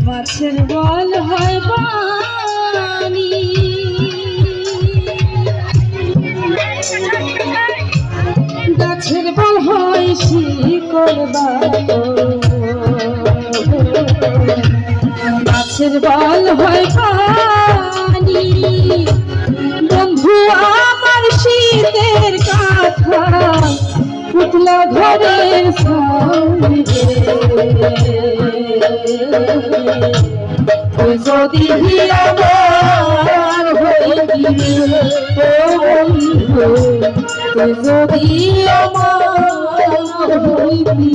মাছের বল হয় পানি, গাছের বল হয় শিকড় বাঁধো, মাছের বল হয় পানি। বন্ধু আমার শীতের কাঁথা পুতলা ঘরের সামনে, তুই যদি আমার হইবি ও বন্ধু, তুই যদি আমার হইবি।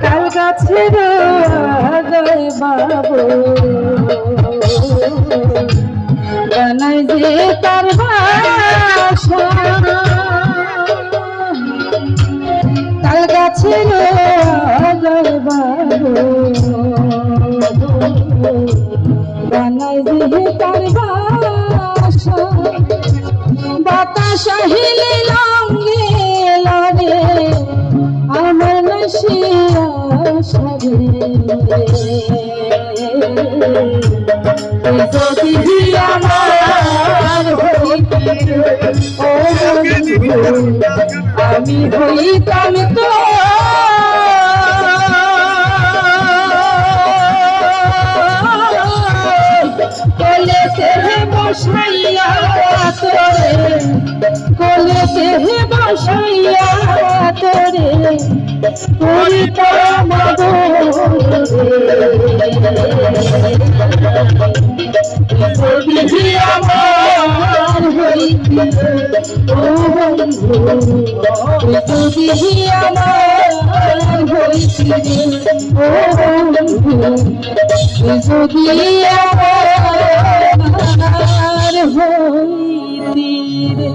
তাল গাছের আগায় বাবু বানাই যে তার বাসা, তাল গাছের আগায় বাবু বানাই যে তার বাসা। বাতাস আহিলে লঙ্গে লড়ে আমার নসিয়া সারে, যদি আমার হইতি ও আমি হইতাম তো কলেতে বসাইয়া তোরে, কলেতে বসাইয়া তোরে পরিতাম যদি আমার হইতি ও বন্ধু, যদি আমার হইতি ও বন্ধু, যদি আমার হইতি রে।